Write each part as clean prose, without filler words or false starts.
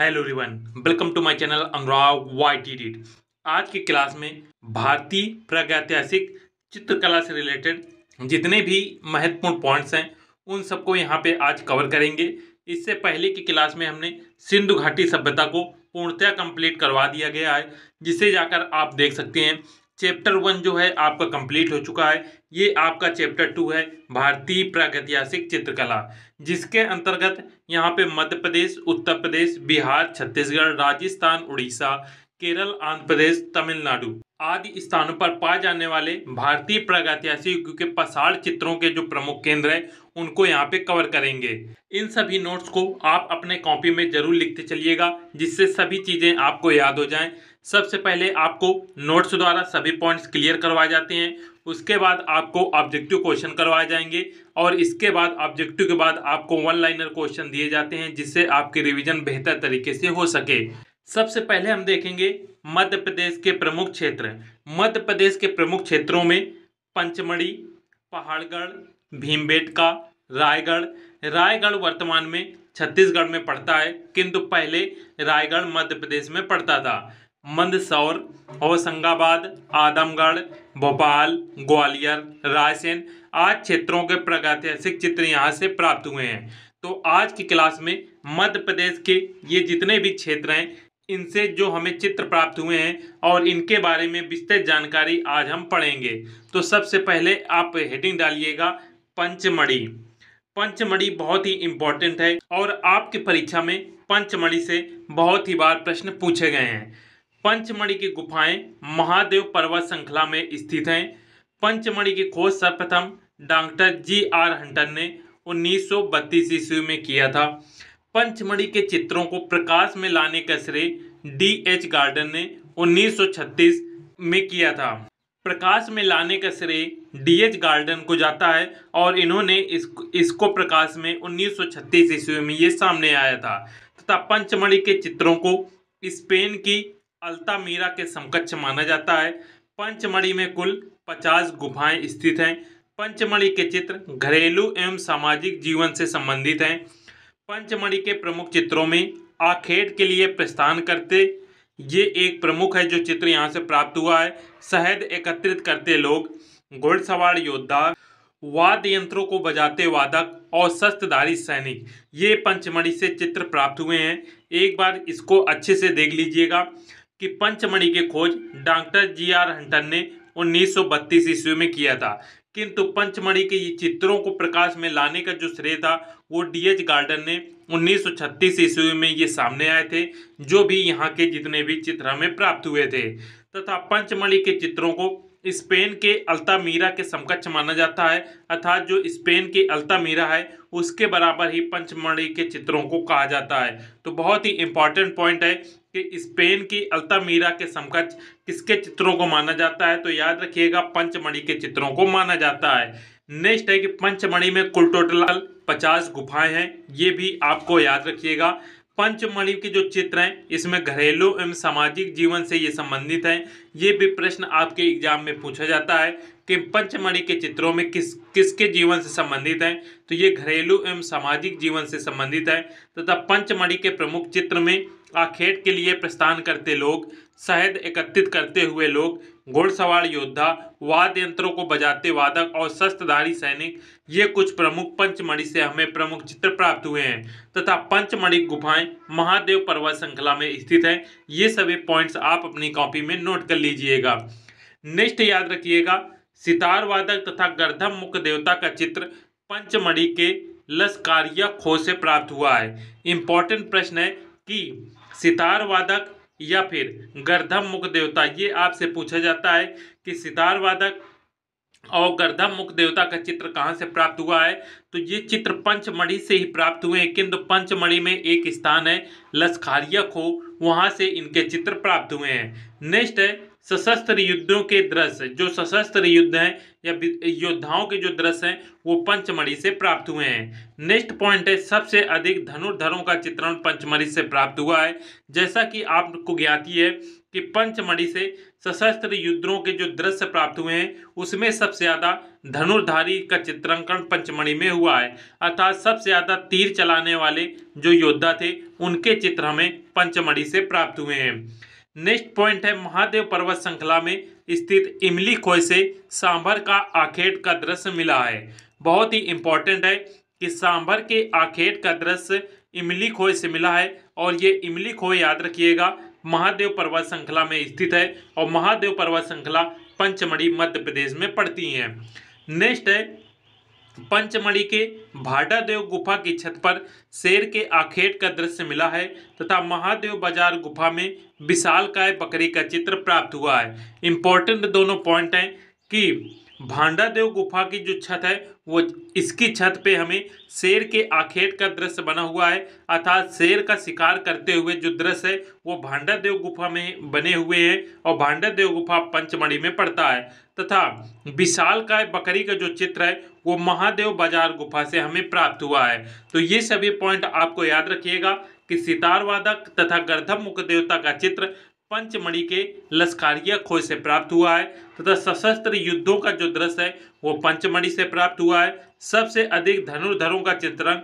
Hello everyone, welcome to my channel Anurag YT read. आज की class में भारतीय प्रागैतिहासिक चित्रकला से रिलेटेड जितने भी महत्वपूर्ण पॉइंट्स हैं उन सबको यहाँ पे आज कवर करेंगे। इससे पहले की क्लास में हमने सिंधु घाटी सभ्यता को पूर्णतः कंप्लीट करवा दिया गया है, जिसे जाकर आप देख सकते हैं चैप्टर 1 जो है आपका कंप्लीट हो चुका है। ये आपका चैप्टर 2 है भारतीय प्रागैतिहासिक चित्रकला, जिसके अंतर्गत यहाँ पे मध्य प्रदेश, उत्तर प्रदेश, बिहार, छत्तीसगढ़, राजस्थान, उड़ीसा, केरल, आंध्र प्रदेश, तमिलनाडु आदि स्थानों पर पाए जाने वाले भारतीय प्रागैतिहासिक युग के पसाड़ चित्रों के जो प्रमुख केंद्र हैं उनको यहाँ पे कवर करेंगे। इन सभी नोट्स को आप अपने कॉपी में जरूर लिखते चलिएगा, जिससे सभी चीजें आपको याद हो जाएं। सबसे पहले आपको नोट्स द्वारा सभी पॉइंट्स क्लियर करवाए जाते हैं, उसके बाद आपको ऑब्जेक्टिव क्वेश्चन करवाए जाएंगे और इसके बाद ऑब्जेक्टिव के बाद आपको वन लाइनर क्वेश्चन दिए जाते हैं, जिससे आपकी रिवीजन बेहतर तरीके से हो सके। सबसे पहले हम देखेंगे मध्य प्रदेश के प्रमुख क्षेत्र। मध्य प्रदेश के प्रमुख क्षेत्रों में पंचमढ़ी, पहाड़गढ़, भीमबेटका, रायगढ़। रायगढ़ वर्तमान में छत्तीसगढ़ में पड़ता है, किंतु पहले रायगढ़ मध्य प्रदेश में पड़ता था। मंदसौर, होशंगाबाद, आदमगढ़, भोपाल, ग्वालियर, रायसेन आदि क्षेत्रों के प्रागैतिहासिक चित्र यहाँ से प्राप्त हुए हैं। तो आज की क्लास में मध्य प्रदेश के ये जितने भी क्षेत्र हैं इनसे जो हमें चित्र प्राप्त हुए हैं और इनके बारे में विस्तृत जानकारी आज हम पढ़ेंगे। तो सबसे पहले आप हेडिंग डालिएगा पंचमढ़ी। पंचमढ़ी बहुत ही इंपॉर्टेंट है और आपकी परीक्षा में पंचमढ़ी से बहुत ही बार प्रश्न पूछे गए हैं। पंचमढ़ी की गुफाएं महादेव पर्वत श्रृंखला में स्थित हैं। पंचमढ़ी की खोज सर्वप्रथम डॉक्टर जी.आर. हंटर ने 1932 ईस्वी में किया था। पंचमढ़ी के चित्रों को प्रकाश में लाने का श्रेय डी.एच. गार्डन ने 1936 में किया था। प्रकाश में लाने का श्रेय डी.एच. गार्डन को जाता है और इन्होंने इसको प्रकाश में 1936 ईस्वी में ये सामने आया था। तथा पंचमढ़ी के चित्रों को स्पेन की अल्तामीरा के समकक्ष माना जाता है। पंचमढ़ी में कुल 50 गुफाएं स्थित हैं। पंचमढ़ी के चित्र घरेलू एवं सामाजिक जीवन से संबंधित हैं। पंचमढ़ी के प्रमुख चित्रों में आखेट के लिए प्रस्थान करते ये एक प्रमुख है जो चित्र यहाँ से प्राप्त हुआ है। शहद एकत्रित करते लोग, घुड़सवार योद्धा, वाद्य यंत्रों को बजाते वादक और शस्त्रधारी सैनिक, ये पंचमढ़ी से चित्र प्राप्त हुए हैं। एक बार इसको अच्छे से देख लीजिएगा कि पंचमढ़ी की खोज डॉक्टर जी.आर. हंटर ने 1932 ईस्वी में किया था, किंतु पंचमढ़ी के ये चित्रों को प्रकाश में लाने का जो श्रेय था वो डी.एच. गार्डन ने 1936 ईस्वी में ये सामने आए थे, जो भी यहाँ के जितने भी चित्र हमें प्राप्त हुए थे। तथा पंचमढ़ी के चित्रों को स्पेन के अल्तामीरा के समकक्ष माना जाता है, अर्थात जो स्पेन की अल्तामीरा है उसके बराबर ही पंचमढ़ी के चित्रों को कहा जाता है। तो बहुत ही इंपॉर्टेंट पॉइंट है कि स्पेन की अल्तामीरा के समकक्ष किसके चित्रों को माना जाता है, तो याद रखिएगा पंचमढ़ी के चित्रों को माना जाता है। नेक्स्ट है कि पंचमढ़ी में कुल टोटल 50 गुफाएं हैं, ये भी आपको याद रखिएगा। पंचमढ़ी के जो चित्र हैं इसमें घरेलू एवं सामाजिक जीवन से ये संबंधित हैं। ये भी प्रश्न आपके एग्जाम में पूछा जाता है कि पंचमढ़ी के चित्रों में किसके जीवन से संबंधित हैं, तो ये घरेलू एवं सामाजिक जीवन से संबंधित है। तथा पंचमढ़ी के प्रमुख चित्र में आखेट के लिए प्रस्थान करते लोग, शहद एकत्रित करते हुए लोग, घुड़सवार योद्धा, वाद्य यंत्रों को बजाते वादक और शस्त्रधारी सैनिक, ये कुछ प्रमुख पंचमढ़ी से हमें प्रमुख चित्र प्राप्त हुए हैं। तथा पंचमढ़ी गुफाएं महादेव पर्वत श्रृंखला में स्थित हैं। ये सभी पॉइंट्स आप अपनी कॉपी में नोट कर लीजिएगा। नेक्स्ट याद रखिएगा सितार वादक तथा गर्दभ मुख देवता का चित्र पंचमढ़ी के लसकारिया खोज से प्राप्त हुआ है। इंपॉर्टेंट प्रश्न है कि सितार वादक या फिर गर्दभ मुख देवता, ये आपसे पूछा जाता है कि सितार वादक और गर्दभ मुख देवता का चित्र कहाँ से प्राप्त हुआ है, तो ये चित्र पंचमढ़ी से ही प्राप्त हुए हैं। किंतु पंचमढ़ी में एक स्थान है लसकारिया खो, वहां से इनके चित्र प्राप्त हुए हैं। नेक्स्ट है सशस्त्र युद्धों के दृश्य, जो सशस्त्र युद्ध हैं या योद्धाओं के जो दृश्य हैं वो पंचमढ़ी से प्राप्त हुए हैं। नेक्स्ट पॉइंट है सबसे अधिक धनुर्धरों का चित्रण पंचमढ़ी से प्राप्त हुआ है। जैसा कि आपको ज्ञात ही है कि पंचमढ़ी से सशस्त्र युद्धों के जो दृश्य प्राप्त हुए हैं उसमें सबसे ज्यादा धनुर्धारी का चित्रांकन पंचमढ़ी में हुआ है, अर्थात सबसे ज्यादा तीर चलाने वाले जो योद्धा थे उनके चित्र हमें पंचमढ़ी से प्राप्त हुए हैं। नेक्स्ट पॉइंट है महादेव पर्वत श्रृंखला में स्थित इमली खोह से सांभर का आखेट का दृश्य मिला है। बहुत ही इंपॉर्टेंट है कि सांभर के आखेट का दृश्य इमली खोह से मिला है और ये इमली खोह याद रखिएगा महादेव पर्वत श्रृंखला में स्थित है और महादेव पर्वत श्रृंखला पंचमढ़ी मध्य प्रदेश में पड़ती है। नेक्स्ट है पंचमढ़ी के भाडादेव गुफा की छत पर शेर के आखेट का दृश्य मिला है तथा महादेव बाजार गुफा में विशालकाय बकरी का चित्र प्राप्त हुआ है। इंपॉर्टेंट दोनों पॉइंट हैं कि भांडादेव गुफा की जो छत है वो इसकी छत पे हमें शेर के आखेट का दृश्य बना हुआ है, अर्थात शेर का शिकार करते हुए जो दृश्य है वो भांडादेव गुफा में बने हुए हैं और भांडादेव गुफा पंचमढ़ी में पड़ता है तथा विशालकाय बकरी का जो चित्र है वो महादेव बाजार गुफा से हमें प्राप्त हुआ है। तो ये सभी पॉइंट आपको याद रखिएगा कि सितार वादक तथा गर्दभ मुख देवता का चित्र पंचमढ़ी के लस्कारिया खोह से प्राप्त हुआ है तथा सशस्त्र युद्धों का जो दृश्य है वो पंचमढ़ी से प्राप्त हुआ है। सबसे अधिक धनुर्धरों का चित्रण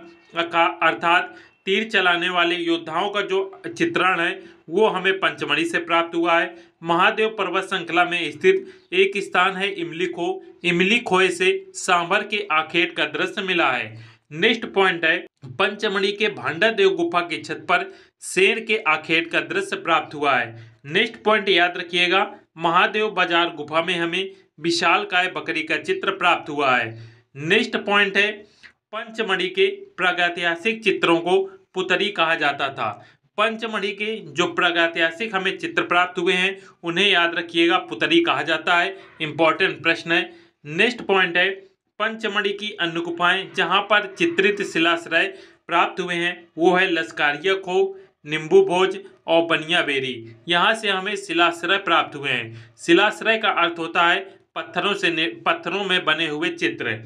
का अर्थात तीर चलाने वाले योद्धाओं का जो चित्रण है वो हमें पंचमढ़ी से प्राप्त हुआ है। महादेव पर्वत श्रृंखला में स्थित एक स्थान है इमली खोह से सांभर के आखेट का दृश्य मिला है। नेक्स्ट पॉइंट है पंचमढ़ी के भांडादेव गुफा की छत पर शेर के आखेट का दृश्य प्राप्त हुआ है। नेक्स्ट पॉइंट याद रखिएगा महादेव बाजार गुफा में हमें विशालकाय बकरी का चित्र प्राप्त हुआ है। नेक्स्ट पॉइंट है पंचमढ़ी के प्रागैतिहासिक चित्रों को पुतरी कहा जाता था। पंचमढ़ी के जो प्रागैतिहासिक हमें चित्र प्राप्त हुए हैं उन्हें याद रखिएगा पुतरी कहा जाता है। इंपॉर्टेंट प्रश्न है। नेक्स्ट पॉइंट है पंचमढ़ी की अन्य गुफाएं जहां पर चित्रित शिलाश्रय प्राप्त हुए हैं वो है लस्कारिया खोह, नींबू भोज और बनिया बेरी। यहाँ से हमें शिलाश्रय प्राप्त हुए हैं। शिलाश्रय का अर्थ होता है पत्थरों में बने हुए चित्र।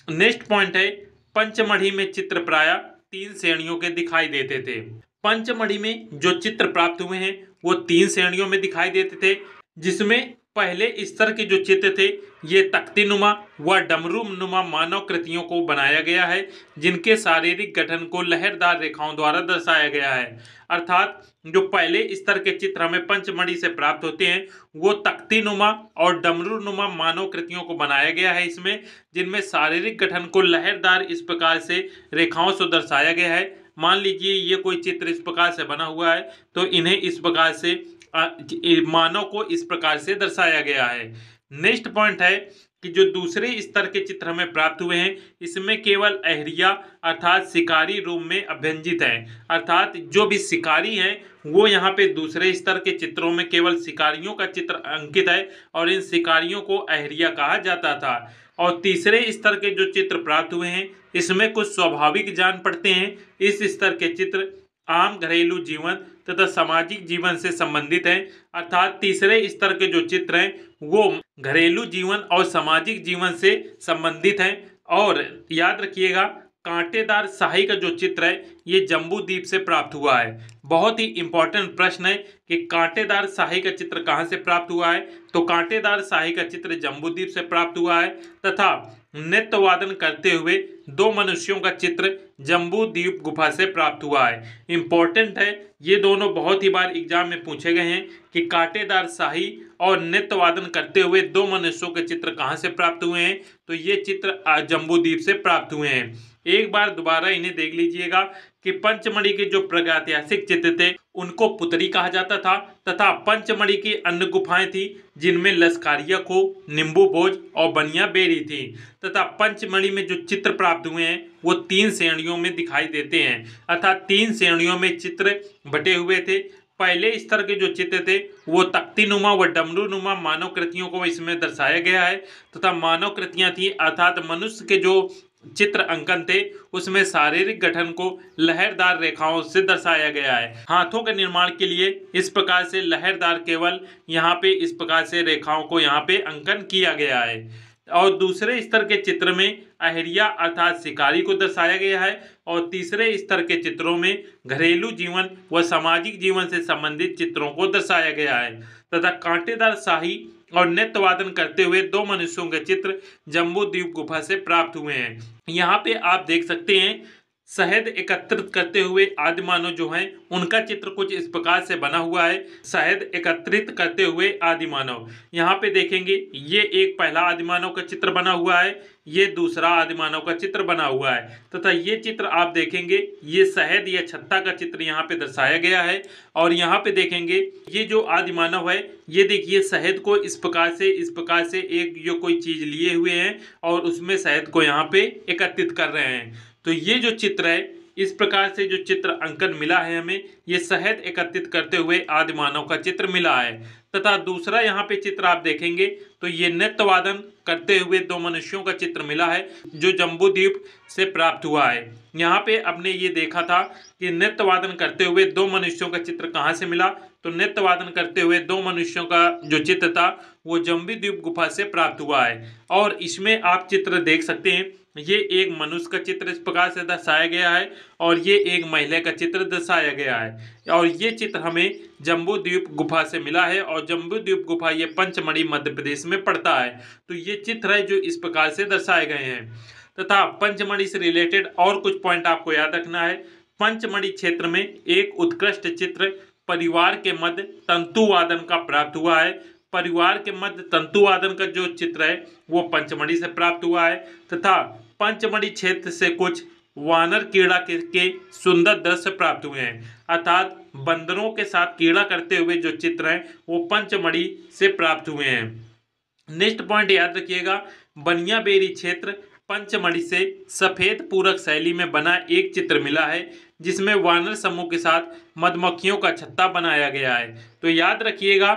नेक्स्ट पॉइंट है पंचमढ़ी में चित्र प्रायः 3 श्रेणियों के दिखाई देते थे। पंचमढ़ी में जो चित्र प्राप्त हुए हैं वो 3 श्रेणियों में दिखाई देते थे, जिसमें पहले स्तर के जो चित्र थे ये तख्तीनुमा व डमरूनुमा मानव कृतियों को बनाया गया है जिनके शारीरिक गठन को लहरदार रेखाओं द्वारा दर्शाया गया है। अर्थात जो पहले स्तर के चित्र हमें पंचमढ़ी से प्राप्त होते हैं वो तख्तीनुमा और डमरूनुमा मानव कृतियों को बनाया गया है इसमें, जिनमें शारीरिक गठन को लहरदार इस प्रकार से रेखाओं से दर्शाया गया है। मान लीजिए ये कोई चित्र इस प्रकार से बना हुआ है तो इन्हें इस प्रकार से मानव को इस प्रकार से दर्शाया गया है। नेक्स्ट पॉइंट है कि जो दूसरे स्तर के चित्र हमें प्राप्त हुए हैं इसमें केवल अहरिया अर्थात शिकारी रूप में अभ्यंजित हैं, अर्थात जो भी शिकारी हैं वो यहाँ पे दूसरे स्तर के चित्रों में केवल शिकारियों का चित्र अंकित है और इन शिकारियों को अहरिया कहा जाता था। और तीसरे स्तर के जो चित्र प्राप्त हुए हैं इसमें कुछ स्वाभाविक जान पड़ते हैं। इस स्तर के चित्र आम घरेलू जीवन तथा सामाजिक जीवन से संबंधित हैं, अर्थात तीसरे स्तर के जो चित्र हैं वो घरेलू जीवन और सामाजिक जीवन से संबंधित हैं। और याद रखिएगा कांटेदार शाही का जो चित्र है ये जम्बू द्वीप से प्राप्त हुआ है। बहुत ही इंपॉर्टेंट प्रश्न है कि कांटेदार शाही का चित्र कहाँ से प्राप्त हुआ है, तो कांटेदार शाही का चित्र जम्बू द्वीप से प्राप्त हुआ है तथा नृत्य वादन करते हुए 2 मनुष्यों का चित्र जम्बू द्वीप गुफा से प्राप्त हुआ है। इंपॉर्टेंट है, ये दोनों बहुत ही बार एग्जाम में पूछे गए हैं कि कांटेदार शाही और नृत्य वादन करते हुए 2 मनुष्यों के चित्र कहाँ से प्राप्त हुए हैं, तो ये चित्र जम्बू द्वीप से प्राप्त हुए हैं। एक बार दोबारा इन्हें देख लीजिएगा कि पंचमढ़ी के जो प्रागैतिहासिक चित्र थे उनको पुतरी कहा जाता था तथा पंचमढ़ी की अन्य गुफाएं थी जिनमें लस्कारिया खोह, नींबू भोज और बनिया बेरी थी तथा पंचमढ़ी में जो चित्र प्राप्त हुए हैं वो 3 श्रेणियों में दिखाई देते हैं, अर्थात 3 श्रेणियों में चित्र बटे हुए थे। पहले स्तर के जो चित्र थे वो तख्तीनुमा व डमरूनुमा मानव कृतियों को इसमें दर्शाया गया है तथा मानव कृतियां थी अर्थात मनुष्य के जो चित्र अंकन थे उसमें शारीरिक गठन को लहरदार रेखाओं से दर्शाया गया है। हाथों के निर्माण के लिए इस प्रकार से लहरदार केवल यहाँ पे इस प्रकार से रेखाओं को यहाँ पे अंकन किया गया है। और दूसरे स्तर के चित्र में अहरिया अर्थात शिकारी को दर्शाया गया है और तीसरे स्तर के चित्रों में घरेलू जीवन व सामाजिक जीवन से संबंधित चित्रों को दर्शाया गया है तथा कांटेदार शाही और नृत्य वादन करते हुए दो मनुष्यों के चित्र जम्बू द्वीप गुफा से प्राप्त हुए हैं। यहाँ पे आप देख सकते हैं शहद एकत्रित करते हुए आदिमानव जो हैं उनका चित्र कुछ इस प्रकार से बना हुआ है। शहद एकत्रित करते हुए आदिमानव, यहाँ पे देखेंगे ये एक पहला आदिमानव का चित्र बना हुआ है, ये दूसरा आदिमानव का चित्र बना हुआ है तथा ये चित्र आप देखेंगे ये शहद या छत्ता का चित्र यहाँ पे दर्शाया गया है। और यहाँ पे देखेंगे ये जो आदिमानव है ये देखिए शहद को इस प्रकार से एक जो कोई चीज लिए हुए हैं और उसमें शहद को यहाँ पे एकत्रित कर रहे हैं। तो ये जो चित्र है इस प्रकार से जो चित्र अंकन मिला है हमें, ये शहद एकत्रित करते हुए आदिमानव का चित्र मिला है। तथा दूसरा यहाँ पे चित्र आप देखेंगे तो ये नृत्य वादन करते हुए दो मनुष्यों का चित्र मिला है जो जम्बू द्वीप से प्राप्त हुआ है। यहाँ पे आपने ये देखा था कि नृत्य वादन करते हुए दो मनुष्यों का चित्र कहाँ से मिला, तो नृत्य वादन करते हुए दो मनुष्यों का जो चित्र था वो जम्बू द्वीप गुफा से प्राप्त हुआ है। और इसमें आप चित्र देख सकते हैं, ये एक मनुष्य का चित्र इस प्रकार से दर्शाया गया है और ये एक महिला का चित्र दर्शाया गया है और ये चित्र हमें जम्बू द्वीप गुफा से मिला है और जम्बू द्वीप गुफा ये पंचमढ़ी मध्य प्रदेश में पड़ता है। तो ये चित्र है जो इस प्रकार से दर्शाए गए हैं। तथा पंचमढ़ी से रिलेटेड और कुछ पॉइंट आपको याद रखना है। पंचमढ़ी क्षेत्र में एक उत्कृष्ट चित्र परिवार के मध्य तंतुवादन का प्राप्त हुआ है। परिवार के मध्य तंतुवादन का जो चित्र है वो पंचमढ़ी से प्राप्त हुआ है तथा पंचमढ़ी क्षेत्र से कुछ वानर कीड़ा के सुंदर दृश्य प्राप्त हुए हैं, अर्थात बंदरों के साथ कीड़ा करते हुए जो चित्र हैं वो पंचमढ़ी से प्राप्त हुए हैं। नेक्स्ट पॉइंट याद रखिएगा, बनिया बेरी क्षेत्र पंचमढ़ी से सफेद पूरक शैली में बना एक चित्र मिला है जिसमें वानर समूह के साथ मधुमक्खियों का छत्ता बनाया गया है। तो याद रखिएगा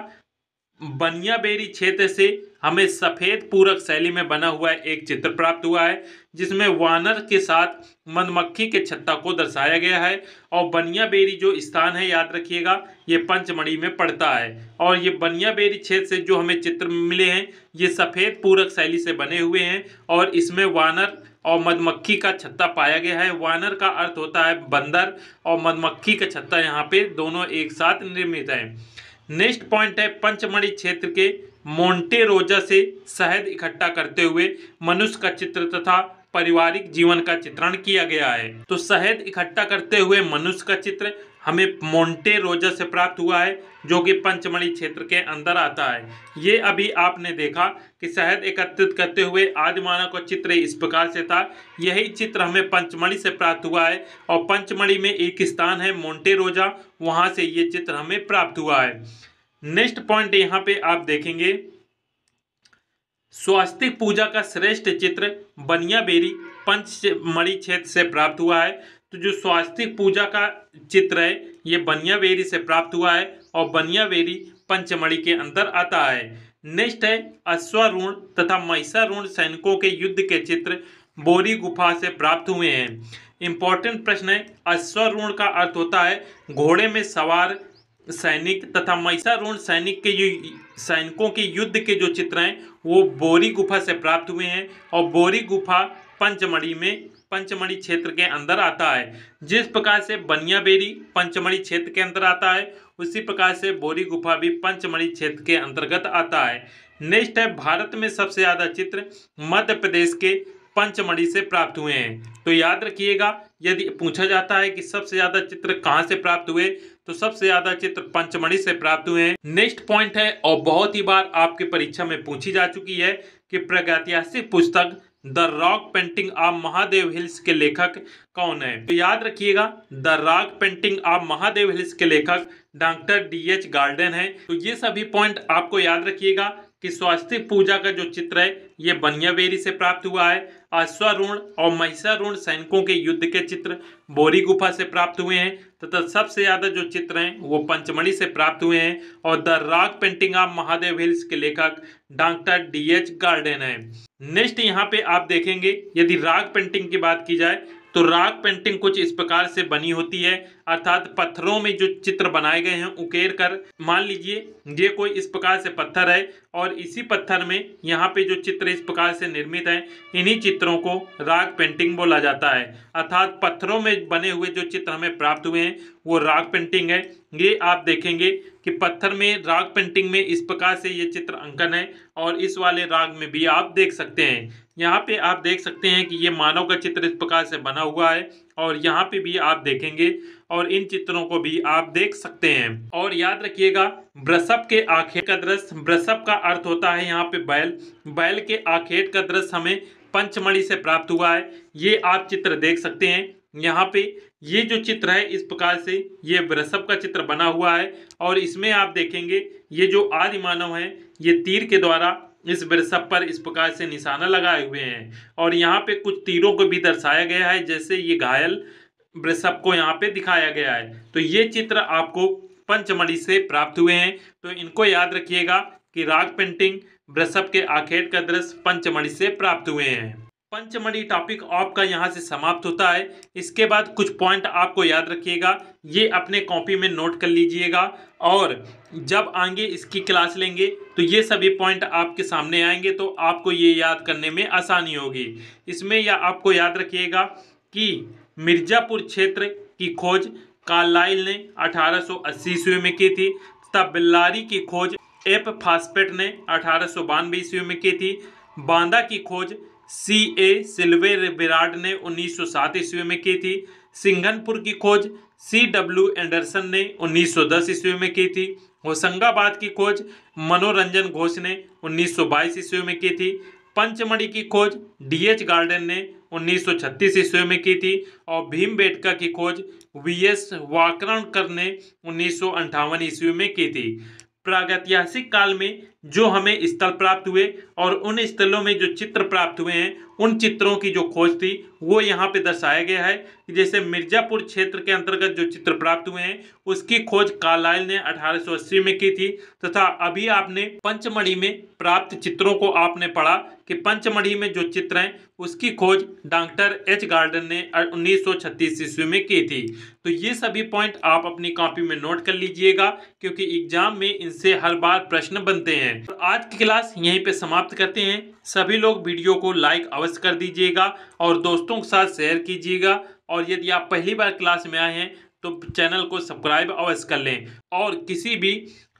बनिया बेरी क्षेत्र से हमें सफेद पूरक शैली में बना हुआ एक चित्र प्राप्त हुआ है जिसमें वानर के साथ मधुमक्खी के छत्ता को दर्शाया गया है। और बनिया बेरी जो स्थान है याद रखिएगा ये पंचमढ़ी में पड़ता है और ये बनिया बेरी क्षेत्र से जो हमें चित्र मिले हैं ये सफेद पूरक शैली से बने हुए हैं और इसमें वानर और मधुमक्खी का छत्ता पाया गया है। वानर का अर्थ होता है बंदर और मधुमक्खी का छत्ता यहाँ पे दोनों एक साथ निर्मित है। नेक्स्ट पॉइंट है पंचमढ़ी क्षेत्र के मोंटे रोजा से शहद इकट्ठा करते हुए मनुष्य का चित्र तथा पारिवारिक जीवन का चित्रण किया गया है। तो शहद इकट्ठा करते हुए मनुष्य का चित्र हमें मोंटे रोजा से प्राप्त हुआ है जो कि पंचमढ़ी क्षेत्र के अंदर आता है। ये अभी आपने देखा कि शहद एकत्रित करते हुए आदिमानव का चित्र इस प्रकार से था, यही चित्र हमें पंचमढ़ी से प्राप्त हुआ है और पंचमढ़ी में एक स्थान है मोंटे रोजा, वहां से ये चित्र हमें प्राप्त हुआ है। नेक्स्ट पॉइंट यहाँ पे आप देखेंगे स्वास्तिक पूजा का श्रेष्ठ चित्र बनिया बेरी पंचमढ़ी क्षेत्र से प्राप्त हुआ है। तो जो स्वास्तिक पूजा का चित्र है ये बनिया बेरी से प्राप्त हुआ है और बनिया बेरी पंचमढ़ी के अंदर आता है। नेक्स्ट है अश्वारूढ़ तथा महिषारूढ़ सैनिकों के युद्ध के चित्र बोरी गुफा से प्राप्त हुए हैं। इंपॉर्टेंट प्रश्न है, अश्वारूढ़ का अर्थ होता है घोड़े में सवार सैनिक तथा महिषारूढ़ सैनिक के जो सैनिकों के युद्ध के जो चित्र हैं वो बोरी गुफा से प्राप्त हुए हैं और बोरी गुफा पंचमढ़ी क्षेत्र के अंदर आता है। जिस प्रकार से बनिया बेरी पंचमढ़ी क्षेत्र के अंदर आता है उसी प्रकार से बोरी गुफा भी पंचमढ़ी क्षेत्र के अंतर्गत आता है। नेक्स्ट है भारत में सबसे ज्यादा चित्र मध्य प्रदेश के पंचमढ़ी से प्राप्त हुए हैं। तो याद रखिएगा यदि पूछा जाता है कि सबसे ज्यादा चित्र कहाँ से प्राप्त हुए तो सबसे ज्यादा चित्र पंचमढ़ी से प्राप्त हुए हैं। नेक्स्ट पॉइंट है और बहुत ही बार आपकी परीक्षा में पूछी जा चुकी है कि प्रागैतिहासिक पुस्तक the rock painting of Mahadev hills के लेखक कौन है। तो याद रखिएगा the rock painting of Mahadev hills के लेखक डॉक्टर D.H. गार्डन है। तो ये सभी पॉइंट आपको याद रखिएगा कि स्वास्तिक पूजा का जो चित्र है ये बनिया बेरी से प्राप्त हुआ है। अश्वारूढ़ और महिषारूढ़ सैनिकों के युद्ध के चित्र बोरी गुफा से प्राप्त हुए हैं तथा सबसे ज्यादा जो चित्र हैं वो पंचमढ़ी से प्राप्त हुए हैं और the rock painting of Mahadev hills के लेखक डॉक्टर D.H. गार्डन है। नेक्स्ट यहाँ पे आप देखेंगे यदि रॉक पेंटिंग की बात की जाए तो राग पेंटिंग कुछ इस प्रकार से बनी होती है, अर्थात पत्थरों में जो चित्र बनाए गए हैं उकेर कर, मान लीजिए ये कोई इस प्रकार से पत्थर है और इसी पत्थर में यहाँ पे जो चित्र इस प्रकार से निर्मित है, इन्हीं चित्रों को राग पेंटिंग बोला जाता है। अर्थात पत्थरों में बने हुए जो चित्र हमें प्राप्त हुए हैं वो राग पेंटिंग है। ये आप देखेंगे कि पत्थर में राग पेंटिंग में इस प्रकार से ये चित्र अंकन है और इस वाले राग में भी आप देख सकते हैं। यहाँ पे आप देख सकते हैं कि ये मानव का चित्र इस प्रकार से बना हुआ है और यहाँ पे भी आप देखेंगे और इन चित्रों को भी आप देख सकते हैं। और याद रखिएगा, वृषभ के आखेट का दृश्य, वृषभ का अर्थ होता है यहाँ पे बैल, बैल के आखेट का दृश्य हमें पंचमढ़ी से प्राप्त हुआ है। ये आप चित्र देख सकते हैं। यहाँ पे ये जो चित्र है इस प्रकार से ये वृषभ का चित्र बना हुआ है और इसमें आप देखेंगे ये जो आदि मानव है ये तीर के द्वारा इस वृषभ पर इस प्रकार से निशाना लगाए हुए हैं और यहाँ पे कुछ तीरों को भी दर्शाया गया है, जैसे ये घायल वृषभ को यहाँ पे दिखाया गया है। तो ये चित्र आपको पंचमढ़ी से प्राप्त हुए हैं, तो इनको याद रखिएगा कि राग पेंटिंग, वृषभ के आखेट का दृश्य पंचमढ़ी से प्राप्त हुए हैं। पंचमढ़ी टॉपिक आपका यहाँ से समाप्त होता है। इसके बाद कुछ पॉइंट आपको याद रखिएगा, ये अपने कॉपी में नोट कर लीजिएगा और जब आगे इसकी क्लास लेंगे तो ये सभी पॉइंट आपके सामने आएंगे, तो आपको ये याद करने में आसानी होगी। इसमें या आपको याद रखिएगा कि मिर्जापुर क्षेत्र की खोज कार्लाइल ने 1880 ईस्वी में की थी तथा बेल्लारी की खोज एफ फास्पेट ने 1892 ईस्वी में की थी। बांदा की खोज C.A. सिल्वेर बिराड ने 1907 ईस्वी में की थी। सिंघनपुर की खोज C.W. एंडरसन ने 1910 ईस्वी में की थी। होशंगाबाद की खोज मनोरंजन घोष ने 1922 ईस्वी में की थी। पंचमढ़ी की खोज D.H. गार्डन ने 1936 ईस्वी में की थी और भीमबेटका की खोज V.S. वाकरणकर ने 1958 ईस्वी में की थी। प्रागैतिहासिक काल में जो हमें स्थल प्राप्त हुए और उन स्थलों में जो चित्र प्राप्त हुए हैं उन चित्रों की जो खोज थी वो यहाँ पे दर्शाया गया है। जैसे मिर्जापुर क्षेत्र के अंतर्गत जो चित्र प्राप्त हुए हैं उसकी खोज कार्लाइल ने 1880 में की थी तथा अभी आपने पंचमढ़ी में प्राप्त चित्रों को आपने पढ़ा कि पंचमढ़ी में जो चित्र हैं उसकी खोज डॉक्टर एच गार्डन ने 1936 ईस्वी में की थी। तो ये सभी पॉइंट आप अपनी कॉपी में नोट कर लीजिएगा क्योंकि एग्जाम में इनसे हर बार प्रश्न बनते हैं। तो आज की क्लास यहीं पे समाप्त करते हैं। सभी लोग वीडियो को लाइक अवश्य कर दीजिएगा और दोस्तों के साथ शेयर कीजिएगा और यदि आप पहली बार क्लास में आए हैं तो चैनल को सब्सक्राइब अवश्य कर लें और किसी भी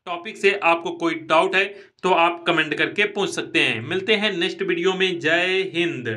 टॉपिक से आपको कोई डाउट है तो आप कमेंट करके पूछ सकते हैं। मिलते हैं नेक्स्ट वीडियो में। जय हिंद।